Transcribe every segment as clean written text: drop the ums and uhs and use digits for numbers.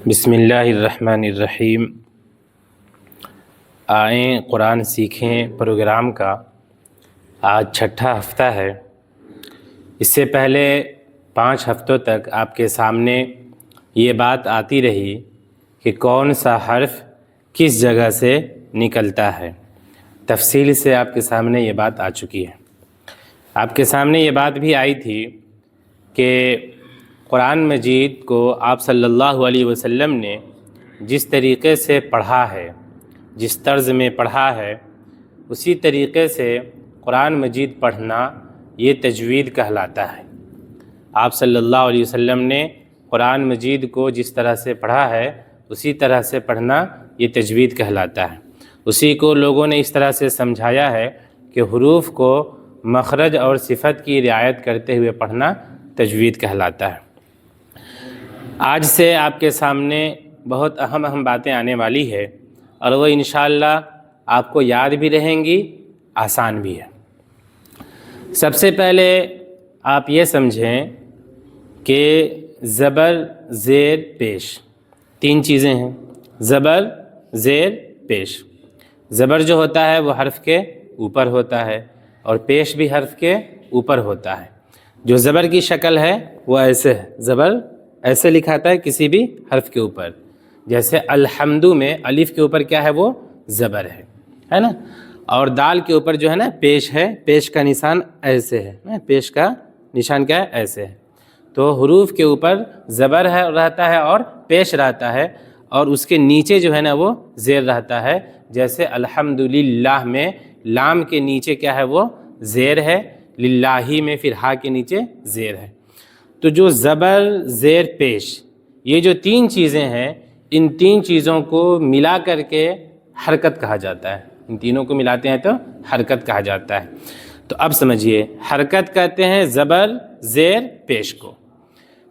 بسم اللہ الرحمن الرحیم۔ آئیں قرآن سیکھیں پروگرام کا آج چھٹا ہفتہ ہے۔ اس سے پہلے 5 ہفتوں تک آپ کے سامنے یہ بات آتی رہی کہ کون سا حرف کس جگہ سے نکلتا ہے، تفصیل سے آپ کے سامنے یہ بات آ چکی ہے۔ آپ کے سامنے یہ بات بھی آئی تھی کہ قرآن مجید کو آپ صلی اللہ علیہ وسلم نے جس طریقے سے پڑھا ہے، جس طرز میں پڑھا ہے، اسی طریقے سے قرآن مجید پڑھنا یہ تجوید کہلاتا ہے۔ آپ صلی اللہ علیہ وسلم نے قرآن مجید کو جس طرح سے پڑھا ہے اسی طرح سے پڑھنا یہ تجوید کہلاتا ہے۔ اسی کو لوگوں نے اس طرح سے سمجھایا ہے کہ حروف کو مخرج اور صفت کی رعایت کرتے ہوئے پڑھنا تجوید کہلاتا ہے۔ آج سے آپ کے سامنے بہت اہم باتیں آنے والی ہے اور وہ انشاءاللہ آپ کو یاد بھی رہیں گی، آسان بھی ہے۔ سب سے پہلے آپ یہ سمجھیں کہ زبر، زیر، پیش 3 چیزیں ہیں۔ زبر، زیر، پیش۔ زبر جو ہوتا ہے وہ حرف کے اوپر ہوتا ہے اور پیش بھی حرف کے اوپر ہوتا ہے۔ جو زبر کی شکل ہے وہ ایسے ہے، زبر ایسے لکھاتا ہے کسی بھی حرف کے اوپر، جیسے الحمد میں الف کے اوپر کیا ہے وہ زبر ہے نا، اور دال کے اوپر جو ہے نا پیش ہے، پیش کا نشان ایسے ہے، پیش کا نشان کیا ہے ایسے ہے۔ تو حروف کے اوپر زبر ہے رہتا ہے اور پیش رہتا ہے، اور اس کے نیچے جو ہے نا وہ زیر رہتا ہے، جیسے الحمدللہ میں لام کے نیچے کیا ہے وہ زیر ہے، للہ میں پھر ہا کے نیچے زیر ہے۔ تو جو زبر، زیر، پیش یہ جو 3 چیزیں ہیں، ان 3 چیزوں کو ملا کر کے حرکت کہا جاتا ہے۔ ان تینوں کو ملاتے ہیں تو حرکت کہا جاتا ہے۔ تو اب سمجھیے، حرکت کہتے ہیں زبر، زیر، پیش کو۔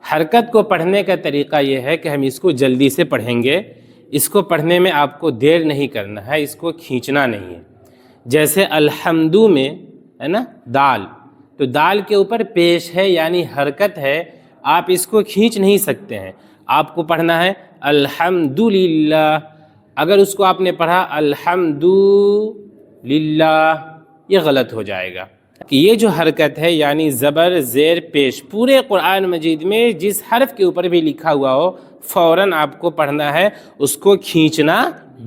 حرکت کو پڑھنے کا طریقہ یہ ہے کہ ہم اس کو جلدی سے پڑھیں گے۔ اس کو پڑھنے میں آپ کو دیر نہیں کرنا ہے، اس کو کھینچنا نہیں ہے۔ جیسے الحمدو میں ہے نا دال، تو دال کے اوپر پیش ہے یعنی حرکت ہے، آپ اس کو کھینچ نہیں سکتے ہیں۔ آپ کو پڑھنا ہے الحمدللہ۔ اگر اس کو آپ نے پڑھا الحمدللہ، یہ غلط ہو جائے گا۔ کہ یہ جو حرکت ہے یعنی زبر، زیر، پیش، پورے قرآن مجید میں جس حرف کے اوپر بھی لکھا ہوا ہو فوراً آپ کو پڑھنا ہے، اس کو کھینچنا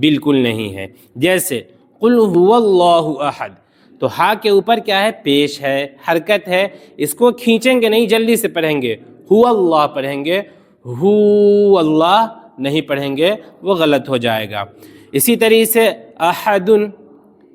بالکل نہیں ہے۔ جیسے قل هو اللہ احد، تو ہا کے اوپر کیا ہے پیش ہے، حرکت ہے، اس کو کھینچیں گے نہیں، جلدی سے پڑھیں گے، ہو اللہ پڑھیں گے، ہو اللہ نہیں پڑھیں گے، وہ غلط ہو جائے گا۔ اسی طریقے سے احدن،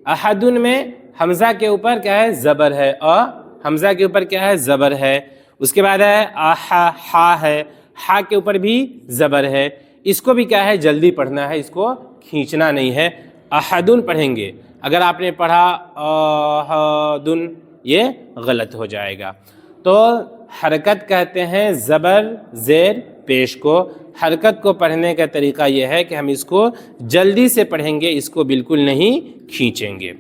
احدن میں حمزہ کے اوپر کیا ہے زبر ہے، اور حمزہ کے اوپر کیا ہے زبر ہے۔ اس کے بعد ہے آہا، ہا ہے، ہا کے اوپر بھی زبر ہے، اس کو بھی کیا ہے جلدی پڑھنا ہے، اس کو کھینچنا نہیں ہے۔ احدن پڑھیں گے، اگر آپ نے پڑھا احدن یہ غلط ہو جائے گا۔ تو حرکت کہتے ہیں زبر، زیر، پیش کو۔ حرکت کو پڑھنے کا طریقہ یہ ہے کہ ہم اس کو جلدی سے پڑھیں گے، اس کو بالکل نہیں کھینچیں گے۔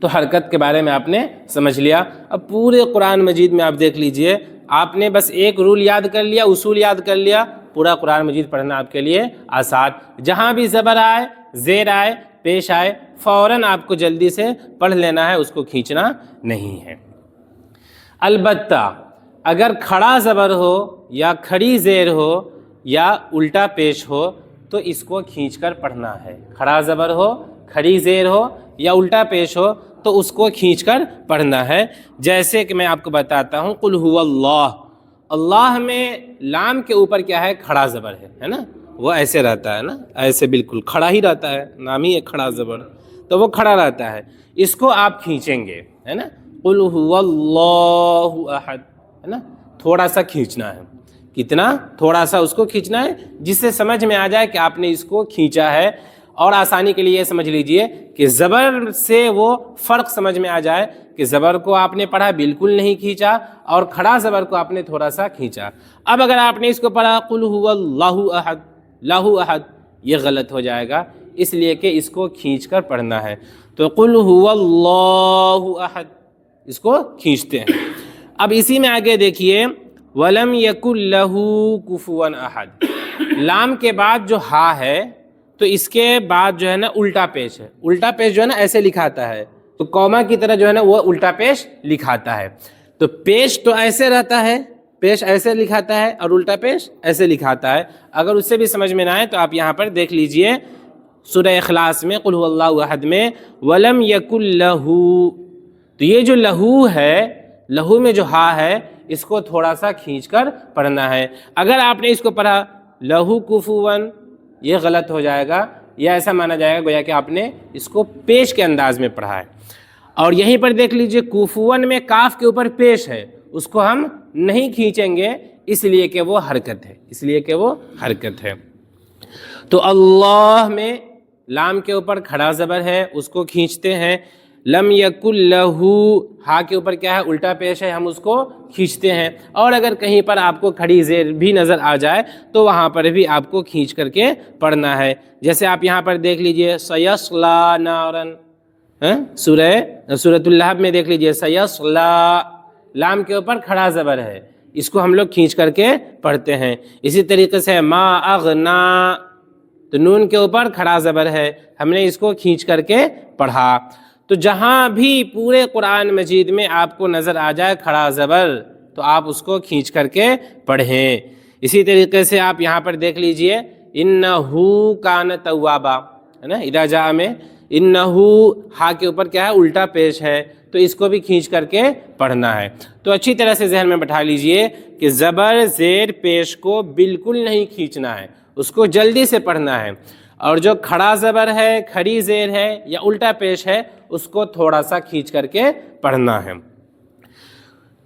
تو حرکت کے بارے میں آپ نے سمجھ لیا۔ اب پورے قرآن مجید میں آپ دیکھ لیجئے، آپ نے بس ایک رول یاد کر لیا، اصول یاد کر لیا، پورا قرآن مجید پڑھنا آپ کے لیے آسان۔ جہاں بھی زبر آئے، زیر آئے، پیش آئے، فوراً آپ کو جلدی سے پڑھ لینا ہے، اس کو کھینچنا نہیں ہے۔ البتہ اگر کھڑا زبر ہو یا کھڑی زیر ہو یا الٹا پیش ہو تو اس کو کھینچ کر پڑھنا ہے۔ کھڑا زبر ہو، کھڑی زیر ہو یا الٹا پیش ہو تو اس کو کھینچ کر پڑھنا ہے۔ جیسے کہ میں آپ کو بتاتا ہوں، قل هو اللہ، اللہ میں لام کے اوپر کیا ہے کھڑا زبر ہے نا، وہ ایسے رہتا ہے نا، ایسے بالکل کھڑا ہی رہتا ہے، نام ہی ہے کھڑا زبر، تو وہ کھڑا رہتا ہے، اس کو آپ کھینچیں گے ہے نا، قل هو اللہ احد ہے نا، تھوڑا سا کھینچنا ہے۔ کتنا؟ تھوڑا سا اس کو کھینچنا ہے، جس سے سمجھ میں آ جائے کہ آپ نے اس کو کھینچا ہے۔ اور آسانی کے لیے یہ سمجھ لیجئے کہ زبر سے وہ فرق سمجھ میں آ جائے کہ زبر کو آپ نے پڑھا بالکل نہیں کھینچا، اور کھڑا زبر کو آپ نے تھوڑا سا کھینچا۔ اب اگر آپ نے اس کو پڑھا قل هو اللہ احد، لاہ احد، یہ غلط ہو جائے گا، اس لیے کہ اس کو کھینچ کر پڑھنا ہے۔ تو قل هو اللہ احد، اس کو کھینچتے ہیں۔ اب اسی میں آگے دیکھیے وَلَمْ يَكُنْ لَهُ كُفُوًا أَحَدٌ، لام کے بعد جو ہا ہے تو اس کے بعد جو ہے نا الٹا پیش ہے. الٹا پیش جو ہے نا ایسے لکھاتا ہے, تو کوما کی طرح جو ہے نا وہ الٹا پیش لکھاتا ہے. تو پیش تو ایسے رہتا ہے, پیش ایسے لکھاتا ہے, اور الٹا پیش ایسے لکھاتا ہے. اگر اس سے بھی سمجھ میں نہ آئے تو آپ یہاں پر دیکھ لیجئے سورہ اخلاص میں قل هو اللہ احد میں ولم یکن لہو, تو یہ جو لہو ہے, لہو میں جو ہا ہے اس کو تھوڑا سا کھینچ کر پڑھنا ہے. اگر آپ نے اس کو پڑھا لہو کفوون, یہ غلط ہو جائے گا, یا ایسا مانا جائے گا گویا کہ آپ نے اس کو پیش کے انداز میں پڑھا ہے. اور یہیں پر دیکھ لیجئے کفوون میں کاف کے اوپر پیش ہے, اس کو ہم نہیں کھینچیں گے اس لیے کہ وہ حرکت ہے, اس لیے کہ وہ حرکت ہے. تو اللہ میں لام کے اوپر کھڑا زبر ہے, اس کو کھینچتے ہیں. لم یکن لہو, ہا کے اوپر کیا ہے الٹا پیش ہے, ہم اس کو کھینچتے ہیں. اور اگر کہیں پر آپ کو کھڑی زیر بھی نظر آ جائے تو وہاں پر بھی آپ کو کھینچ کر کے پڑھنا ہے. جیسے آپ یہاں پر دیکھ لیجئے سیصلا نارن, سورۃ اللہب میں دیکھ لیجئے سیصلا, لام کے اوپر کھڑا زبر ہے, اس کو ہم لوگ کھینچ کر کے پڑھتے ہیں. اسی طریقے سے ما اغنا, تو نون کے اوپر کھڑا زبر ہے, ہم نے اس کو کھینچ کر کے پڑھا. تو جہاں بھی پورے قرآن مجید میں آپ کو نظر آ جائے کھڑا زبر تو آپ اس کو کھینچ کر کے پڑھیں. اسی طریقے سے آپ یہاں پر دیکھ لیجئے انہو کان توابا, ہے نا, اذا جاء میں انہو ہا کے اوپر کیا ہے الٹا پیش ہے, تو اس کو بھی کھینچ کر کے پڑھنا ہے. تو اچھی طرح سے ذہن میں بٹھا لیجئے کہ زبر زیر پیش کو بالکل نہیں کھینچنا ہے, اس کو جلدی سے پڑھنا ہے. اور جو کھڑا زبر ہے, کھڑی زیر ہے یا الٹا پیش ہے, اس کو تھوڑا سا کھینچ کر کے پڑھنا ہے.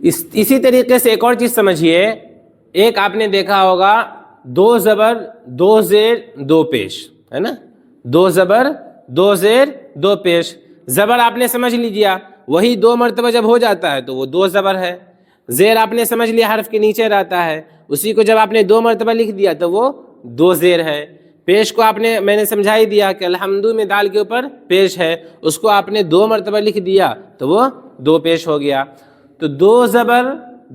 اسی طریقے سے ایک اور چیز سمجھیے, ایک آپ نے دیکھا ہوگا دو زبر دو زیر دو پیش, ہے نا, دو زبر دو زیر دو پیش. زبر آپ نے سمجھ لیجیے وہی دو مرتبہ جب ہو جاتا ہے تو وہ دو زبر ہے. زیر آپ نے سمجھ لیا حرف کے نیچے رہتا ہے, اسی کو جب آپ نے دو مرتبہ لکھ دیا تو وہ دو زیر ہے. پیش کو آپ نے, میں نے سمجھا ہی دیا کہ الحمدو میں دال کے اوپر پیش ہے, اس کو آپ نے دو مرتبہ لکھ دیا تو وہ دو پیش ہو گیا. تو دو زبر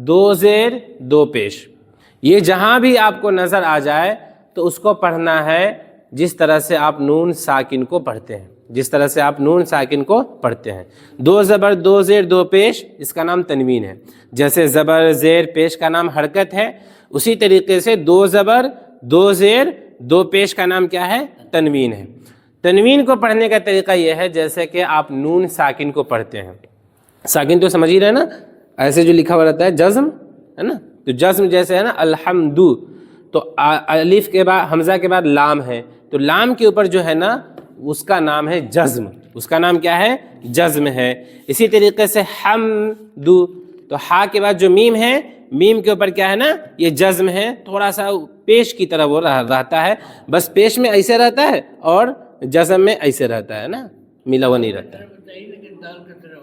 دو زیر دو پیش, یہ جہاں بھی آپ کو نظر آ جائے تو اس کو پڑھنا ہے جس طرح سے آپ نون ساکن کو پڑھتے ہیں, جس طرح سے آپ نون ساکن کو پڑھتے ہیں. دو زبر دو زیر دو پیش, اس کا نام تنوین ہے. جیسے زبر زیر پیش کا نام حرکت ہے, اسی طریقے سے دو زبر دو زیر دو پیش کا نام کیا ہے, تنوین ہے. تنوین کو پڑھنے کا طریقہ یہ ہے جیسے کہ آپ نون ساکن کو پڑھتے ہیں. ساکن تو سمجھ ہی رہے نا, ایسے جو لکھا ہوا رہتا ہے جزم, ہے نا, تو جزم جیسے ہے نا الحمدو, تو الف کے بعد حمزہ کے بعد لام ہے, تو لام کے اوپر جو ہے نا اس کا نام ہے جزم, اس کا نام کیا ہے, جزم ہے. اسی طریقے سے حمدو, تو ہا کے بعد جو میم ہے, میم کے اوپر کیا ہے نا یہ جزم ہے, تھوڑا سا پیش کی طرح وہ رہتا ہے, بس پیش میں ایسے رہتا ہے اور جزم میں ایسے رہتا ہے نا, ملا ہوا نہیں رہتا ہے.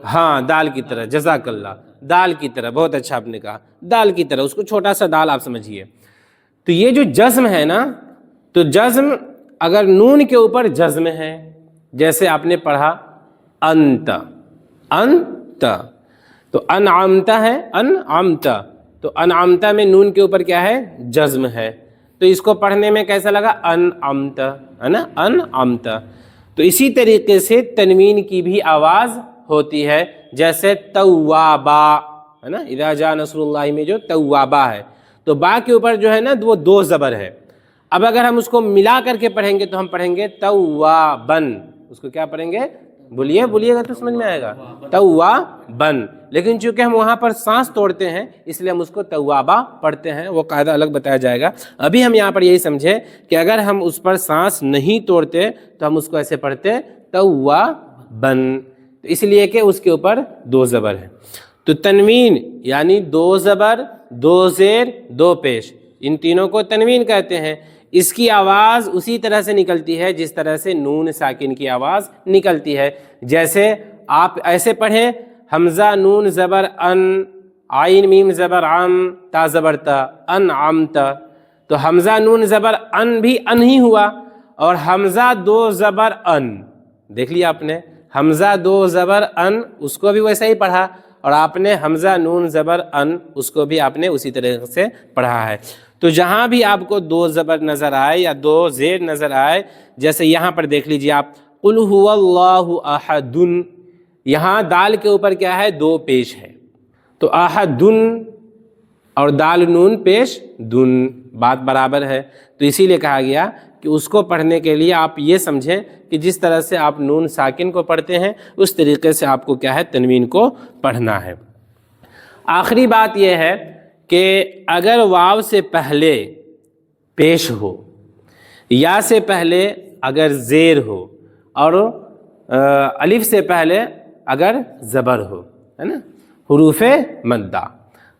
ہاں دال کی طرح, جزاک اللہ, دال کی طرح, بہت اچھا آپ نے کہا, دال کی طرح, اس کو چھوٹا سا دال آپ سمجھیے. تو یہ جو جزم ہے نا, تو جزم اگر نون کے اوپر جزم ہے, جیسے آپ نے پڑھا انت, انت, تو انعمت ہے, انعمت, تو انعمت میں نون کے اوپر کیا ہے, جزم ہے, تو اس کو پڑھنے میں کیسا لگا, انعمت, ہے نا, انعمت. تو اسی طریقے سے تنوین کی بھی آواز ہوتی ہے, جیسے توابا, ہے نا, اذا جاء نصر اللہ میں جو توابا ہے, تو با کے اوپر جو ہے نا وہ دو زبر ہے. اب اگر ہم اس کو ملا کر کے پڑھیں گے تو ہم پڑھیں گے توابن, اس کو کیا پڑھیں گے, بولیے بولیے گا تو سمجھ میں آئے گا, توابن. لیکن چونکہ ہم وہاں پر سانس توڑتے ہیں اس لیے ہم اس کو توابا پڑھتے ہیں, وہ قاعدہ الگ بتایا جائے گا. ابھی ہم یہاں پر یہی سمجھے کہ اگر ہم اس پر سانس نہیں توڑتے تو ہم اس کو ایسے پڑھتے توابن, اس لیے کہ اس کے اوپر دو زبر ہے. تو تنوین یعنی دو زبر دو زیر دو پیش, ان تینوں کو تنوین کہتے ہیں. اس کی آواز اسی طرح سے نکلتی ہے جس طرح سے نون ساکن کی آواز نکلتی ہے. جیسے آپ ایسے پڑھیں حمزہ نون زبر ان, عین میم زبر عم, تا زبر تا, انعمت, تو حمزہ نون زبر ان بھی ان ہی ہوا, اور حمزہ دو زبر ان, دیکھ لیا آپ نے, حمزہ دو زبر ان, اس کو بھی ویسا ہی پڑھا, اور آپ نے حمزہ نون زبر ان, اس کو بھی آپ نے اسی طرح سے پڑھا ہے. تو جہاں بھی آپ کو دو زبر نظر آئے یا دو زیر نظر آئے، جیسے یہاں پر دیکھ لیجئے آپ، قل هو اللہ احد، یہاں دال کے اوپر کیا ہے؟ دو پیش ہے، تو احد اور دال نون پیش دن، بات برابر ہے، تو اسی لیے کہا گیا کہ اس کو پڑھنے کے لیے آپ یہ سمجھیں کہ جس طرح سے آپ نون ساکن کو پڑھتے ہیں اس طریقے سے آپ کو کیا ہے؟ تنوین کو پڑھنا ہے۔ آخری بات یہ ہے کہ اگر واو سے پہلے پیش ہو، یا سے پہلے اگر زیر ہو، اور الف سے پہلے اگر زبر ہو، ہے نا، حروف مدہ،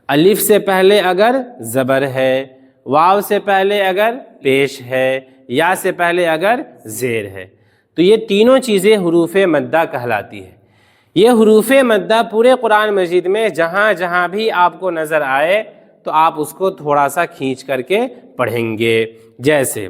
الف سے پہلے اگر زبر ہے، واو سے پہلے اگر پیش ہے، یا سے پہلے اگر زیر ہے، تو یہ تینوں چیزیں حروف مدہ کہلاتی ہے۔ یہ حروف مدہ پورے قرآن مجید میں جہاں جہاں بھی آپ کو نظر آئے تو آپ اس کو تھوڑا سا کھینچ کر کے پڑھیں گے، جیسے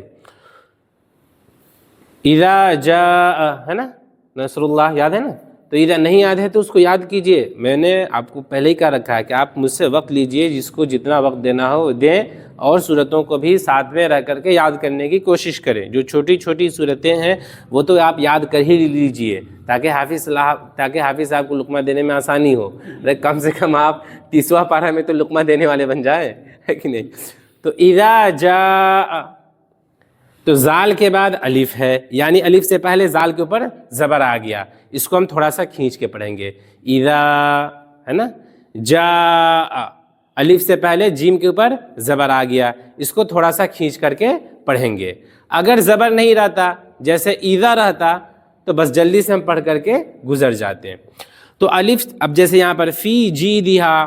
اذا جاء، ہے نا، نصر اللہ، یاد ہے نا؟ تو اذا نہیں یاد ہے تو اس کو یاد کیجئے، میں نے آپ کو پہلے ہی کہا رکھا ہے کہ آپ مجھ سے وقت لیجئے، جس کو جتنا وقت دینا ہو دیں، اور صورتوں کو بھی ساتھ میں رہ کر کے یاد کرنے کی کوشش کریں۔ جو چھوٹی چھوٹی صورتیں ہیں وہ تو آپ یاد کر ہی لیجئے، تاکہ حافظ صاحب کو لقمہ دینے میں آسانی ہو، کم سے کم آپ 30واں پارہ میں تو لقمہ دینے والے بن جائیں، ہے کہ نہیں؟ تو اذا جاء، تو زال کے بعد الف ہے، یعنی الف سے پہلے زال کے اوپر زبر آ گیا، اس کو ہم تھوڑا سا کھینچ کے پڑھیں گے، اذا، ہے نا، جاء، الف سے پہلے جیم کے اوپر زبر آ گیا، اس کو تھوڑا سا کھینچ کر کے پڑھیں گے۔ اگر زبر نہیں رہتا، جیسے اذا رہتا، تو بس جلدی سے ہم پڑھ کر کے گزر جاتے ہیں۔ تو الف، اب جیسے یہاں پر فی جیدہا،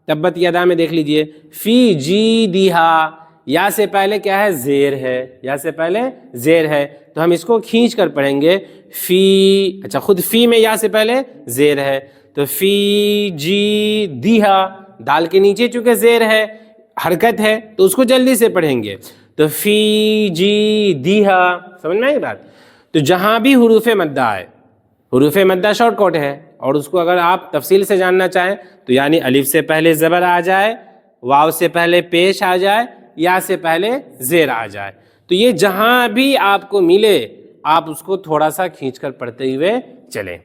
تبت یدا میں دیکھ لیجئے، فی جیدہا، یا سے پہلے کیا ہے؟ زیر ہے، یا سے پہلے زیر ہے، تو ہم اس کو کھینچ کر پڑھیں گے، فی، اچھا خود فی میں یا سے پہلے زیر ہے، تو فی جی دیہا، دال کے نیچے چونکہ زیر ہے، حرکت ہے، تو اس کو جلدی سے پڑھیں گے، تو فی جی دیہا، سمجھ میں آئی بات؟ تو جہاں بھی حروف مدہ آئے، حروف مدہ شارٹ کٹ ہے، اور اس کو اگر آپ تفصیل سے جاننا چاہیں تو یعنی الف سے پہلے زبر آ جائے، واو سے پہلے پیش آ جائے، یا سے پہلے زیر آ جائے، تو یہ جہاں بھی آپ کو ملے آپ اس کو تھوڑا سا کھینچ کر پڑھتے ہوئے چلیں۔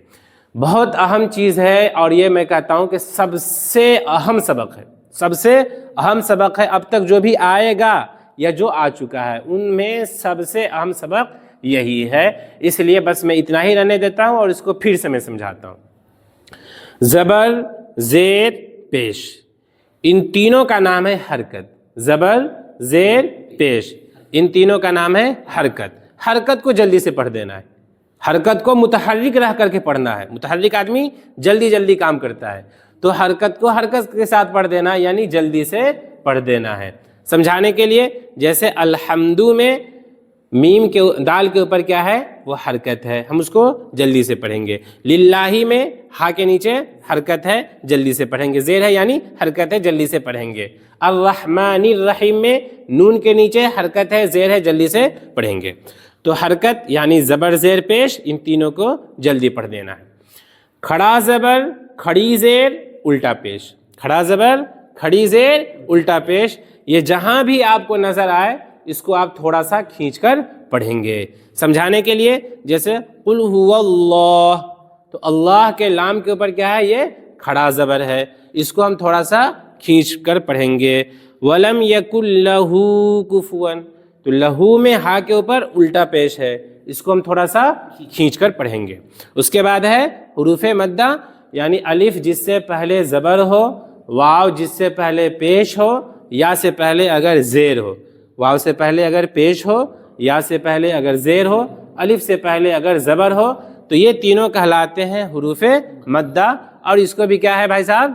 بہت اہم چیز ہے، اور یہ میں کہتا ہوں کہ سب سے اہم سبق ہے، سب سے اہم سبق ہے، اب تک جو بھی آئے گا یا جو آ چکا ہے ان میں سب سے اہم سبق یہی ہے، اس لیے بس میں اتنا ہی رہنے دیتا ہوں اور اس کو پھر سے میں سمجھاتا ہوں۔ زبر، زیر، پیش، ان تینوں کا نام ہے حرکت۔ زبر، زیر، پیش، ان تینوں کا نام ہے حرکت۔ حرکت کو جلدی سے پڑھ دینا ہے، حرکت کو متحرک رہ کر کے پڑھنا ہے، متحرک آدمی جلدی جلدی کام کرتا ہے، تو حرکت کو حرکت کے ساتھ پڑھ دینا، یعنی جلدی سے پڑھ دینا ہے۔ سمجھانے کے لیے، جیسے الحمدو میں میم کے دال کے اوپر کیا ہے؟ وہ حرکت ہے، ہم اس کو جلدی سے پڑھیں گے۔ للہ میں ہا کے نیچے حرکت ہے، جلدی سے پڑھیں گے، زیر ہے یعنی حرکت ہے، جلدی سے پڑھیں گے۔ الرحمن الرحیم میں نون کے نیچے حرکت ہے، زیر ہے، جلدی سے پڑھیں گے۔ تو حرکت یعنی زبر، زیر، پیش، ان تینوں کو جلدی پڑھ دینا ہے۔ کھڑا زبر، کھڑی زیر، الٹا پیش، کھڑا زبر، کھڑی زیر، الٹا پیش، یہ جہاں بھی آپ کو نظر آئے اس کو آپ تھوڑا سا کھینچ کر پڑھیں گے۔ سمجھانے کے لیے، جیسے قل هو اللہ، تو اللہ کے لام کے اوپر کیا ہے؟ یہ کھڑا زبر ہے، اس کو ہم تھوڑا سا کھینچ کر پڑھیں گے۔ وَلَمْ يَكُنْ لَهُ كُفُوًا، تو لہو میں ہا کے اوپر الٹا پیش ہے، اس کو ہم تھوڑا سا کھینچ کر پڑھیں گے۔ اس کے بعد ہے حروف مدہ، یعنی الف جس سے پہلے زبر ہو، واو جس سے پہلے پیش ہو، یا سے پہلے اگر زیر ہو، واو سے پہلے اگر پیش ہو، یا سے پہلے اگر زیر ہو، الف سے پہلے اگر زبر ہو، تو یہ تینوں کہلاتے ہیں حروف مدہ، اور اس کو بھی کیا ہے بھائی صاحب؟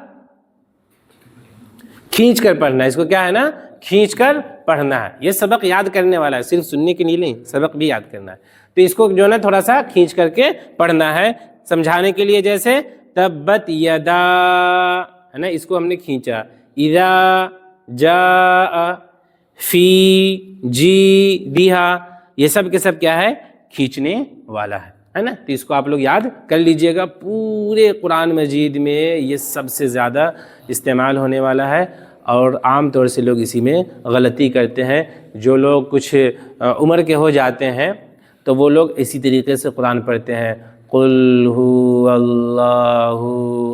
کھینچ کر پڑھنا ہے، اس کو کیا ہے نا؟ کھینچ کر پڑھنا ہے۔ یہ سبق یاد کرنے والا ہے، صرف سننے کے لیے نہیں، سبق بھی یاد کرنا ہے، تو اس کو جو ہے نا تھوڑا سا کھینچ کر کے پڑھنا ہے۔ سمجھانے کے لیے، جیسے تبت یدا، ہے نا، اس کو ہم نے کھینچا، اذا جاء، فی جی دیہا، یہ سب کے سب کیا ہے؟ کھینچنے والا ہے نا، تو اس کو آپ لوگ یاد کر لیجئے گا۔ پورے قرآن مجید میں یہ سب سے زیادہ استعمال ہونے والا ہے، اور عام طور سے لوگ اسی میں غلطی کرتے ہیں. جو لوگ کچھ عمر کے ہو جاتے ہیں تو وہ لوگ اسی طریقے سے قرآن پڑھتے ہیں، قل هو اللہ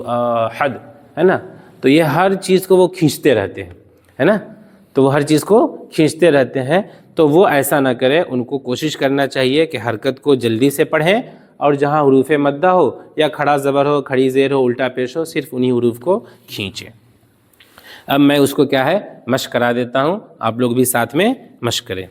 احد، ہے نا. تو یہ ہر چیز کو وہ کھینچتے رہتے ہیں، ہے نا. تو وہ ہر چیز کو کھینچتے رہتے ہیں. تو وہ ایسا نہ کریں، ان کو کوشش کرنا چاہیے کہ حرکت کو جلدی سے پڑھیں، اور جہاں حروف مدہ ہو یا کھڑا زبر ہو، کھڑی زیر ہو، الٹا پیش ہو، صرف انہی حروف کو کھینچیں. اب میں اس کو کیا ہے مشق کرا دیتا ہوں، آپ لوگ بھی ساتھ میں مشق کریں.